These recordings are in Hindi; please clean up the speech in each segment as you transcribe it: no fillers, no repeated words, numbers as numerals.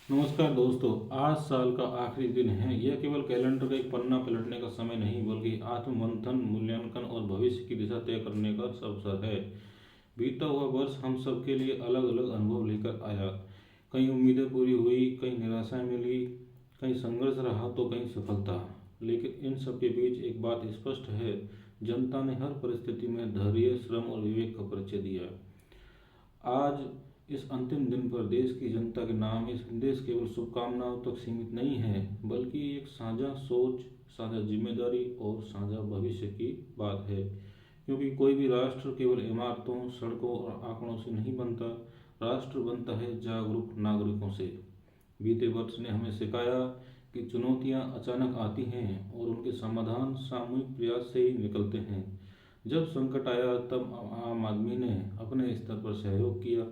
नमस्कार दोस्तों। आज साल का आखिरी दिन है। यह केवल कैलेंडर का एक पन्ना पलटने का समय नहीं बल्कि आत्ममंथन, मूल्यांकन और भविष्य की दिशा तय करने का अवसर है। बीता हुआ वर्ष हम सबके लिए अलग अलग अनुभव लेकर आया। कहीं उम्मीदें पूरी हुई, कहीं निराशाएं मिली, कहीं संघर्ष रहा तो कहीं सफलता। लेकिन इन सब के बीच एक बात स्पष्ट है, जनता ने हर परिस्थिति में धैर्य, श्रम और विवेक का परिचय दिया। आज इस अंतिम दिन पर देश की जनता के नाम ये संदेश केवल शुभकामनाओं तक सीमित नहीं है, बल्कि एक साझा सोच, साझा जिम्मेदारी और साझा भविष्य की बात है। क्योंकि कोई भी राष्ट्र केवल इमारतों, सड़कों और आंकड़ों से नहीं बनता। राष्ट्र बनता है जागरूक नागरिकों से। बीते वर्ष ने हमें सिखाया कि चुनौतियां अचानक आती हैं और उनके समाधान सामूहिक प्रयास से ही निकलते हैं। जब संकट आया तब आम आदमी ने अपने स्तर पर सहयोग किया।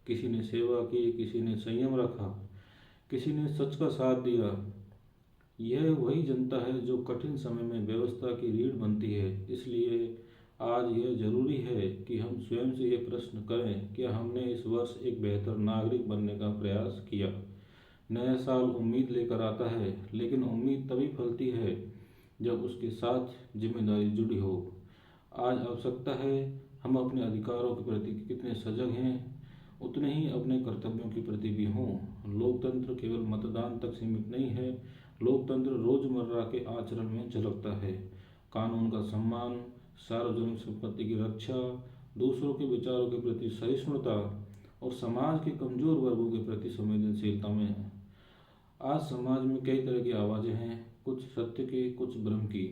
किसी ने सेवा की, किसी ने संयम रखा, किसी ने सच का साथ दिया। यह वही जनता है जो कठिन समय में व्यवस्था की रीढ़ बनती है। इसलिए आज यह जरूरी है कि हम स्वयं से ये प्रश्न करें, क्या हमने इस वर्ष एक बेहतर नागरिक बनने का प्रयास किया। नया साल उम्मीद लेकर आता है, लेकिन उम्मीद तभी फलती है जब उसके साथ जिम्मेदारी जुड़ी हो। आज आवश्यकता है हम अपने अधिकारों के प्रति कितने सजग हैं, उतने ही अपने कर्तव्यों के प्रति भी हों। लोकतंत्र केवल मतदान तक सीमित नहीं है। लोकतंत्र रोजमर्रा के आचरण में झलकता है। कानून का सम्मान, सार्वजनिक संपत्ति की रक्षा, दूसरों के विचारों के प्रति सहिष्णुता और समाज के कमजोर वर्गों के प्रति संवेदनशीलता में है। आज समाज में कई तरह की आवाजें हैं, कुछ सत्य की, कुछ भ्रम की।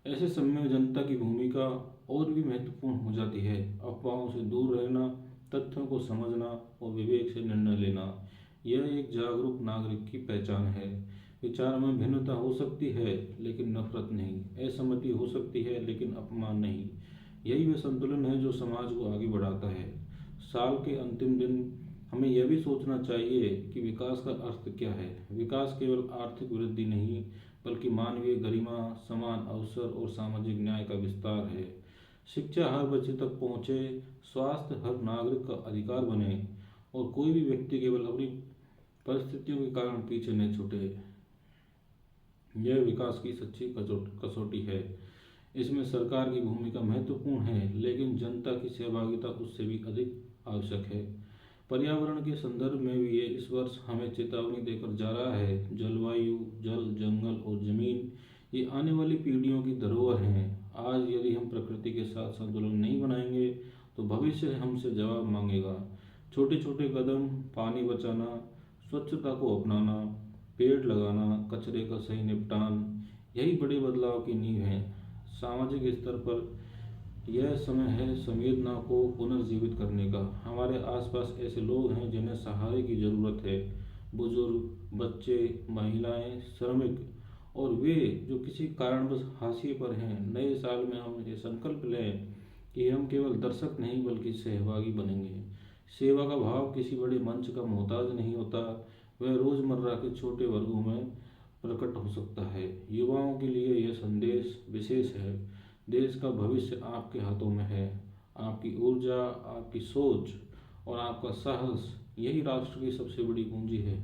ऐसे समय में जनता की भूमिका और भी महत्वपूर्ण हो जाती है। अफवाहों से दूर रहना, तथ्यों को समझना और विवेक से निर्णय लेना, यह एक जागरूक नागरिक की पहचान है। विचार में भिन्नता हो सकती है लेकिन नफरत नहीं। असहमति हो सकती है लेकिन अपमान नहीं। यही वह संतुलन है जो समाज को आगे बढ़ाता है। साल के अंतिम दिन हमें यह भी सोचना चाहिए कि विकास का अर्थ क्या है। विकास केवल आर्थिक वृद्धि नहीं, बल्कि मानवीय गरिमा, समान अवसर और सामाजिक न्याय का विस्तार है। शिक्षा हर बच्चे तक पहुंचे, स्वास्थ्य हर नागरिक का अधिकार बने और कोई भी व्यक्ति केवल अपनी परिस्थितियों के कारण पीछे न छूटे। यह विकास की सच्ची कसौटी है। इसमें सरकार की भूमिका महत्वपूर्ण है, लेकिन जनता की सहभागिता उससे भी अधिक आवश्यक है। पर्यावरण के संदर्भ में भी ये इस वर्ष हमें चेतावनी देकर जा रहा है। जलवायु, जल, जंगल और जमीन ये आने वाली पीढ़ियों की धरोहर हैं। आज यदि हम प्रकृति के साथ संतुलन नहीं बनाएंगे तो भविष्य हमसे जवाब मांगेगा। छोटे छोटे कदम, पानी बचाना, स्वच्छता को अपनाना, पेड़ लगाना, कचरे का सही निपटान, यही बड़े बदलाव की नींव है। सामाजिक स्तर पर यह समय है संवेदना को पुनर्जीवित करने का। हमारे आसपास ऐसे लोग हैं जिन्हें सहारे की जरूरत है। बुजुर्ग, बच्चे, महिलाएं, श्रमिक और वे जो किसी कारणवश हाशिए पर हैं। नए साल में हम ये संकल्प लें कि हम केवल दर्शक नहीं बल्कि सहभागी बनेंगे। सेवा का भाव किसी बड़े मंच का मोहताज नहीं होता, वह रोजमर्रा के छोटे वर्गों में प्रकट हो सकता है। युवाओं के लिए यह संदेश विशेष है। देश का भविष्य आपके हाथों में है। आपकी ऊर्जा, आपकी सोच और आपका साहस, यही राष्ट्र की सबसे बड़ी पूंजी है।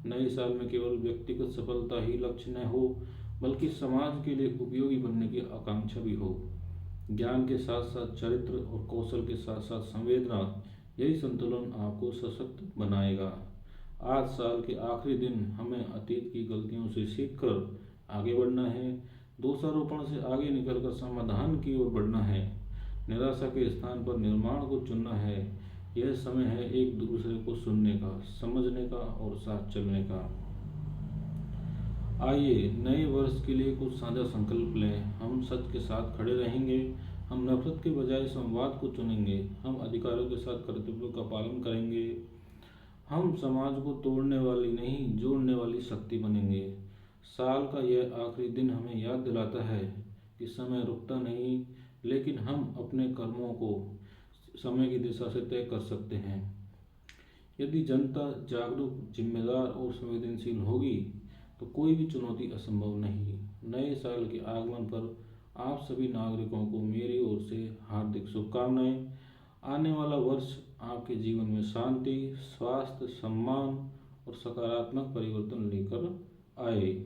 नए साल में केवल व्यक्तिगत सफलता ही लक्ष्य न हो, बल्कि समाज के लिए उपयोगी बनने की आकांक्षा भी हो। ज्ञान के साथ साथ चरित्र और कौशल के साथ साथ संवेदना, यही संतुलन आपको सशक्त बनाएगा। आज साल के आखिरी दिन हमें अतीत की गलतियों से सीखकर आगे बढ़ना है। दोषारोपण से आगे निकलकर समाधान की ओर बढ़ना है। निराशा के स्थान पर निर्माण को चुनना है। यह समय है एक दूसरे को सुनने का, समझने का और साथ चलने का। आइए नए वर्ष के लिए कुछ साझा संकल्प लें। हम सच के साथ खड़े रहेंगे। हम नफरत के बजाय संवाद को चुनेंगे। हम अधिकारों के साथ कर्तव्यों का पालन करेंगे। हम समाज को तोड़ने वाली नहीं, जोड़ने वाली शक्ति बनेंगे। साल का यह आखिरी दिन हमें याद दिलाता है कि समय रुकता नहीं, लेकिन हम अपने कर्मों को समय की दिशा से तय कर सकते हैं। यदि जनता जागरूक, जिम्मेदार और संवेदनशील होगी तो कोई भी चुनौती असंभव नहीं। नए साल के आगमन पर आप सभी नागरिकों को मेरी ओर से हार्दिक शुभकामनाएं। आने वाला वर्ष आपके जीवन में शांति, स्वास्थ्य, सम्मान और सकारात्मक परिवर्तन लेकर आए।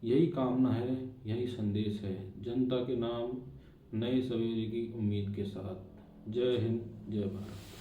यही कामना है, यही संदेश है जनता के नाम, नए सवेरे की उम्मीद के साथ। जय हिंद, जय भारत।